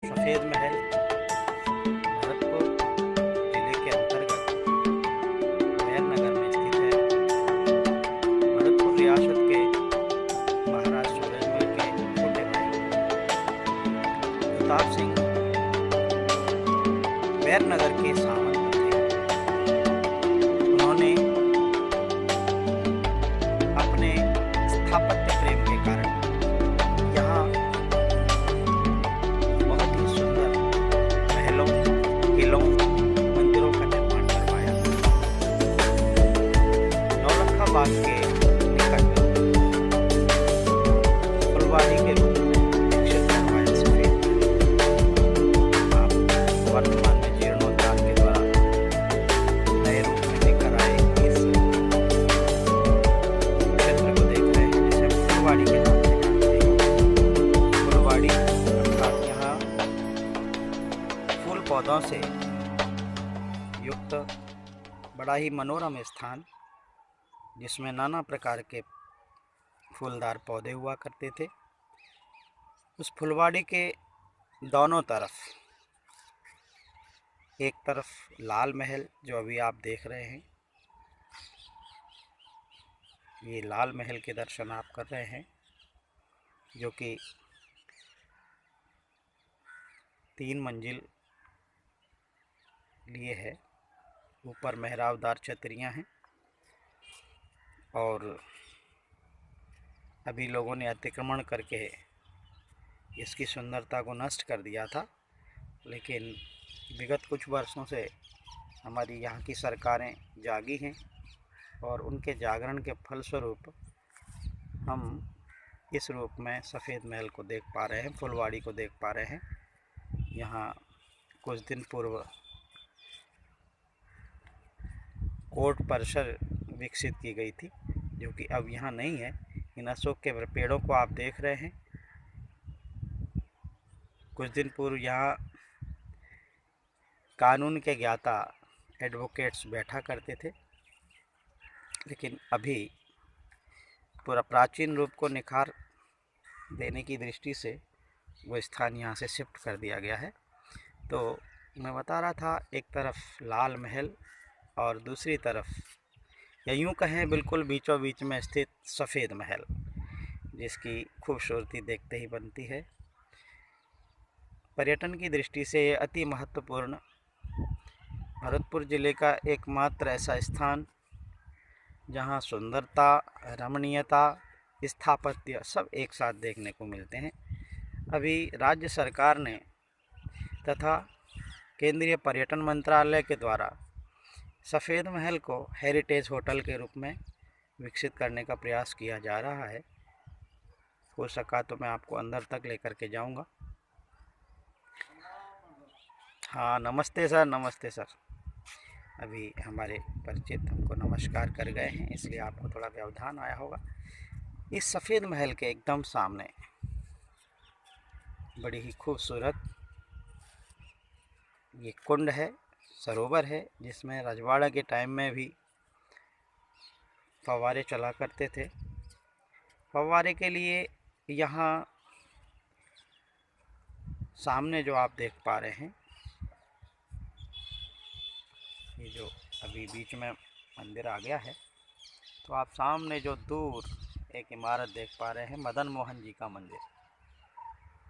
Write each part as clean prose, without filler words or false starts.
सफ़ेद महल भरतपुर जिले के अंतर्गत वैर नगर में स्थित है। भरतपुर रियासत के महाराज सूरजमल के छोटे भाई प्रताप सिंह वैर नगर के सामंत थे। उन्होंने अपने स्थापत्य प्रेम के कारण यहाँ बहुत ही सुंदर महलों, किलों, मंदिरों का निर्माण करवाया। नौलखा बाग के निकट फुलवाड़ी के रूप में विकसित करवाया सफेद महल। आप वर्तमान में जीर्णोद्धार के द्वारा नए रूप में लेकर आए इस क्षेत्र को देख रहे हैं, जिसे हम फुलवाड़ी के नाम से जानते हैं। फुलवाड़ी अर्थात यहाँ फूल पौधों से युक्त बड़ा ही मनोरम स्थान, जिसमें नाना प्रकार के फूलदार पौधे हुआ करते थे। उस फुलवाड़ी के दोनों तरफ, एक तरफ लाल महल जो अभी आप देख रहे हैं, ये लाल महल के दर्शन आप कर रहे हैं, जो कि 3 मंजिल लिए है। ऊपर मेहराबदार छतरियां हैं और अभी लोगों ने अतिक्रमण करके इसकी सुंदरता को नष्ट कर दिया था, लेकिन विगत कुछ वर्षों से हमारी यहाँ की सरकारें जागी हैं और उनके जागरण के फलस्वरूप हम इस रूप में सफ़ेद महल को देख पा रहे हैं, फुलवाड़ी को देख पा रहे हैं। यहाँ कुछ दिन पूर्व कोर्ट परिसर विकसित की गई थी, जो कि अब यहाँ नहीं है। इन अशोक के पेड़ों को आप देख रहे हैं। कुछ दिन पूर्व यहाँ कानून के ज्ञाता एडवोकेट्स बैठा करते थे, लेकिन अभी पूरा प्राचीन रूप को निखार देने की दृष्टि से वो स्थान यहाँ से शिफ्ट कर दिया गया है। तो मैं बता रहा था, एक तरफ लाल महल और दूसरी तरफ, या यूँ कहें बिल्कुल बीचों बीच में स्थित सफ़ेद महल, जिसकी खूबसूरती देखते ही बनती है। पर्यटन की दृष्टि से ये अति महत्वपूर्ण भरतपुर जिले का एकमात्र ऐसा स्थान, जहाँ सुंदरता, रमणीयता, स्थापत्य सब एक साथ देखने को मिलते हैं। अभी राज्य सरकार ने तथा केंद्रीय पर्यटन मंत्रालय के द्वारा सफ़ेद महल को हेरिटेज होटल के रूप में विकसित करने का प्रयास किया जा रहा है। हो सका तो मैं आपको अंदर तक लेकर के जाऊंगा। हाँ, नमस्ते सर, नमस्ते सर। अभी हमारे परिचित हमको नमस्कार कर गए हैं, इसलिए आपको थोड़ा व्यवधान आया होगा। इस सफ़ेद महल के एकदम सामने बड़ी ही खूबसूरत ये कुंड है, सरोवर है, जिसमें रजवाड़ा के टाइम में भी फव्वारे चला करते थे। फव्वारे के लिए यहाँ सामने जो आप देख पा रहे हैं, ये जो अभी बीच में मंदिर आ गया है, तो आप सामने जो दूर एक इमारत देख पा रहे हैं, मदन मोहन जी का मंदिर।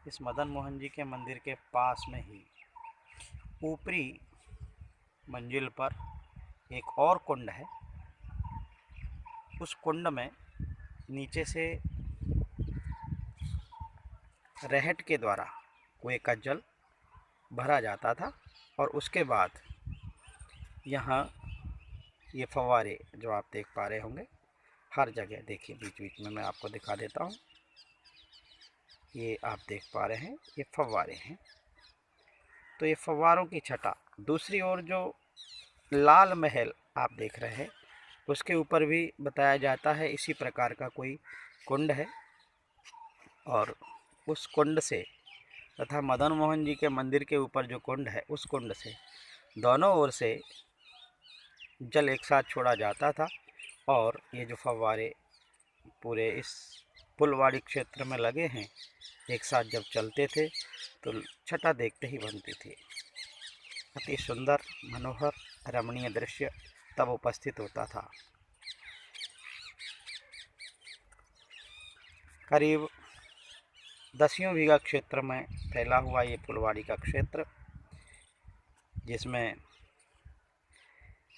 इस मदन मोहन जी के मंदिर के पास में ही ऊपरी मंजिल पर एक और कुंड है। उस कुंड में नीचे से रहट के द्वारा कुएं का जल भरा जाता था और उसके बाद यहाँ ये फव्वारे जो आप देख पा रहे होंगे, हर जगह देखिए, बीच बीच में मैं आपको दिखा देता हूँ। ये आप देख पा रहे हैं, ये फव्वारे हैं। तो ये फव्वारों की छटा। दूसरी ओर जो लाल महल आप देख रहे हैं, उसके ऊपर भी बताया जाता है इसी प्रकार का कोई कुंड है, और उस कुंड से तथा मदन मोहन जी के मंदिर के ऊपर जो कुंड है, उस कुंड से दोनों ओर से जल एक साथ छोड़ा जाता था और ये जो फव्वारे पूरे इस फुलवाड़ी क्षेत्र में लगे हैं, एक साथ जब चलते थे तो छटा देखते ही बनती थी। अति सुंदर, मनोहर, रमणीय दृश्य तब उपस्थित होता था। करीब 10 बीघा क्षेत्र में फैला हुआ ये फुलवाड़ी का क्षेत्र, जिसमें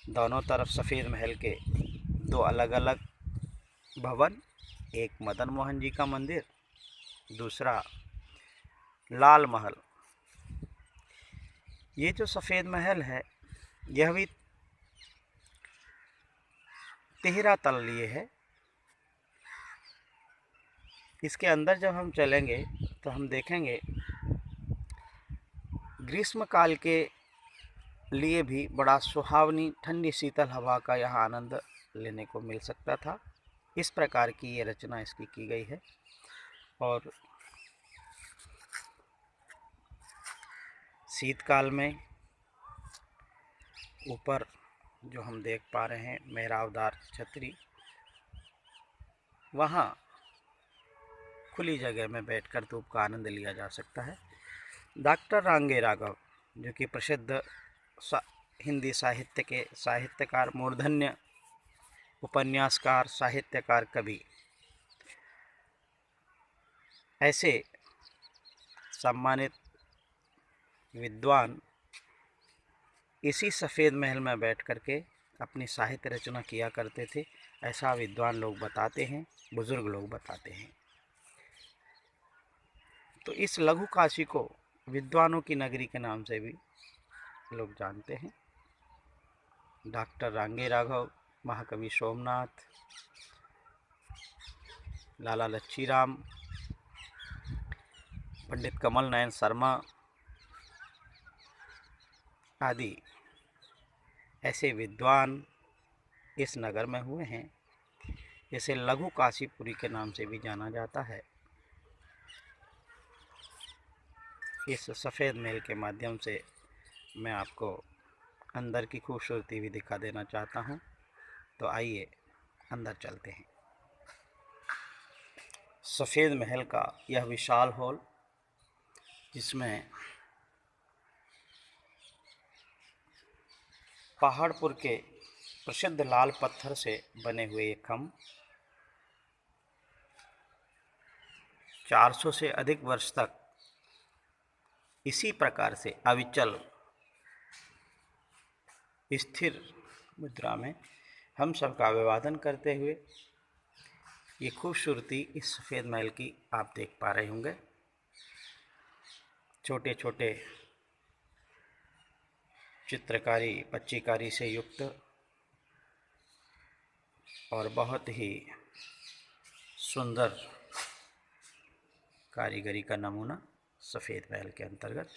दोनों तरफ सफ़ेद महल के 2 अलग अलग भवन, एक मदन मोहन जी का मंदिर, दूसरा लाल महल। ये जो सफ़ेद महल है यह भी 13 तल लिए है। इसके अंदर जब हम चलेंगे तो हम देखेंगे ग्रीष्म काल के लिए भी बड़ा सुहावनी ठंडी शीतल हवा का यहाँ आनंद लेने को मिल सकता था। इस प्रकार की ये रचना इसकी की गई है। और शीतकाल में ऊपर जो हम देख पा रहे हैं मेहराबदार छतरी, वहाँ खुली जगह में बैठकर धूप का आनंद लिया जा सकता है। डॉक्टर रांगे राघव, जो कि प्रसिद्ध हिंदी साहित्य के साहित्यकार, मूर्धन्य उपन्यासकार, साहित्यकार, कवि, ऐसे सम्मानित विद्वान इसी सफ़ेद महल में बैठ कर के अपनी साहित्य रचना किया करते थे, ऐसा विद्वान लोग बताते हैं, बुज़ुर्ग लोग बताते हैं। तो इस लघु काशी को विद्वानों की नगरी के नाम से भी लोग जानते हैं। डॉक्टर रांगे राघव, महाकवि सोमनाथ, लाला लच्छीराम, पंडित कमल नयन शर्मा आदि ऐसे विद्वान इस नगर में हुए हैं। इसे लघु काशीपुरी के नाम से भी जाना जाता है। इस सफ़ेद महल के माध्यम से मैं आपको अंदर की खूबसूरती भी दिखा देना चाहता हूँ। तो आइए अंदर चलते हैं। सफ़ेद महल का यह विशाल हॉल, जिसमें पहाड़पुर के प्रसिद्ध लाल पत्थर से बने हुए ये खम्भ 400 से अधिक वर्ष तक इसी प्रकार से अविचल स्थिर मुद्रा में हम सब का अभिवादन करते हुए ये खूबसूरती इस सफ़ेद महल की आप देख पा रहे होंगे। छोटे छोटे चित्रकारी, पच्चीकारी से युक्त और बहुत ही सुंदर कारीगरी का नमूना सफ़ेद महल के अंतर्गत।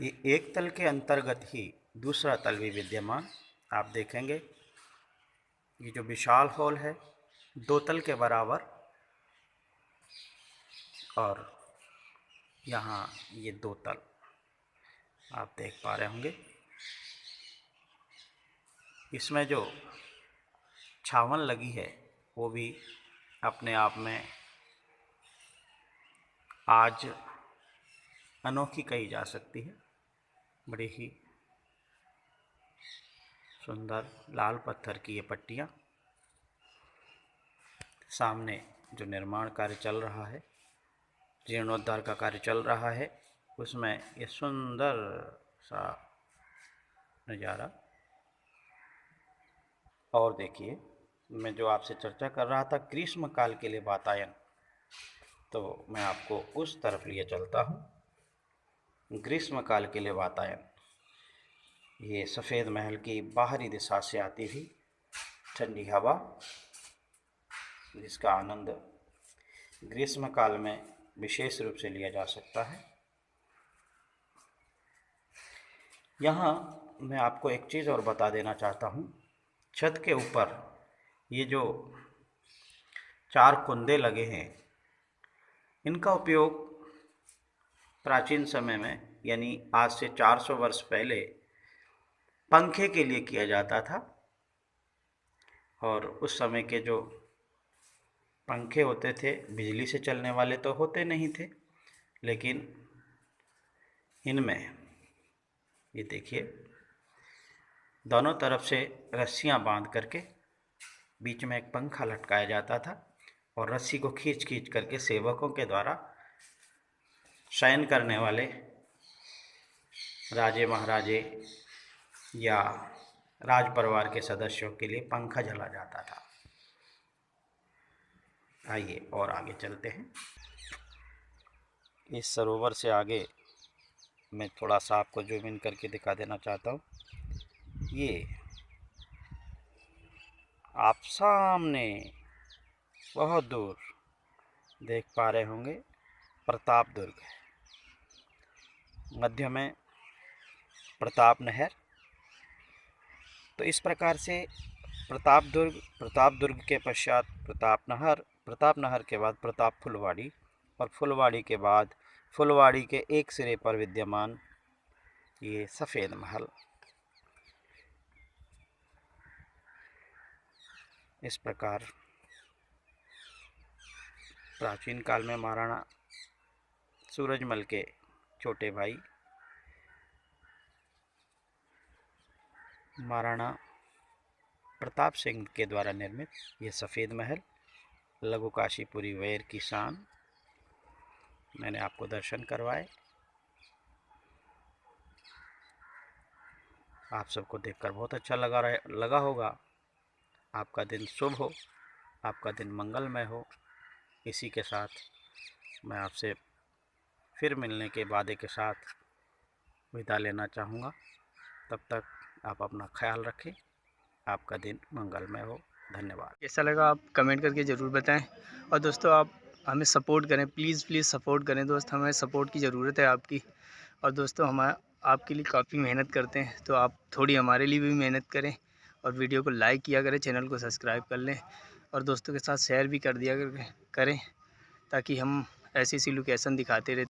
ये एक तल के अंतर्गत ही दूसरा तल भी विद्यमान आप देखेंगे। ये जो विशाल हॉल है 2 तल के बराबर, और यहाँ ये 2 तल आप देख पा रहे होंगे। इसमें जो छावन लगी है वो भी अपने आप में आज अनोखी कही जा सकती है। बड़ी ही सुंदर लाल पत्थर की ये पट्टियाँ, सामने जो निर्माण कार्य चल रहा है, जीर्णोद्धार का कार्य चल रहा है, उसमें ये सुंदर सा नज़ारा। और देखिए, मैं जो आपसे चर्चा कर रहा था ग्रीष्म काल के लिए वातायन, तो मैं आपको उस तरफ लिए चलता हूँ। ग्रीष्म काल के लिए वातायन, ये सफ़ेद महल की बाहरी दिशा से आती हुई ठंडी हवा, जिसका आनंद ग्रीष्म काल में विशेष रूप से लिया जा सकता है। यहाँ मैं आपको एक चीज़ और बता देना चाहता हूँ। छत के ऊपर ये जो 4 कुंदे लगे हैं, इनका उपयोग प्राचीन समय में, यानी आज से 400 वर्ष पहले, पंखे के लिए किया जाता था। और उस समय के जो पंखे होते थे बिजली से चलने वाले तो होते नहीं थे, लेकिन इनमें ये देखिए दोनों तरफ से रस्सियां बांध करके बीच में एक पंखा लटकाया जाता था और रस्सी को खींच खींच करके सेवकों के द्वारा शयन करने वाले राजे महाराजे या राज परिवार के सदस्यों के लिए पंखा जला जाता था। आइए और आगे चलते हैं। इस सरोवर से आगे मैं थोड़ा सा आपको जूम इन करके दिखा देना चाहता हूँ। ये आप सामने बहुत दूर देख पा रहे होंगे प्रताप दुर्ग, मध्य में प्रताप नहर। तो इस प्रकार से प्रताप दुर्ग के पश्चात प्रताप नहर के बाद प्रताप फुलवाड़ी, और फुलवाड़ी के बाद फुलवाड़ी के एक सिरे पर विद्यमान ये सफ़ेद महल। इस प्रकार प्राचीन काल में महाराणा सूरजमल के छोटे भाई महाराणा प्रताप सिंह के द्वारा निर्मित ये सफ़ेद महल लघु काशीपुरी वैर की शान मैंने आपको दर्शन करवाए। आप सबको देखकर बहुत अच्छा लगा होगा। आपका दिन शुभ हो, आपका दिन मंगलमय हो। इसी के साथ मैं आपसे फिर मिलने के वादे के साथ विदा लेना चाहूँगा। तब तक आप अपना ख्याल रखें। आपका दिन मंगलमय हो। धन्यवाद। कैसा लगा आप कमेंट करके ज़रूर बताएं। और दोस्तों आप हमें सपोर्ट करें, प्लीज़ सपोर्ट करें दोस्त, हमें सपोर्ट की ज़रूरत है आपकी। और दोस्तों हम आपके लिए काफ़ी मेहनत करते हैं, तो आप थोड़ी हमारे लिए भी मेहनत करें और वीडियो को लाइक किया करें, चैनल को सब्सक्राइब कर लें और दोस्तों के साथ शेयर भी कर दिया करें, ताकि हम ऐसी लोकेशन दिखाते रहते।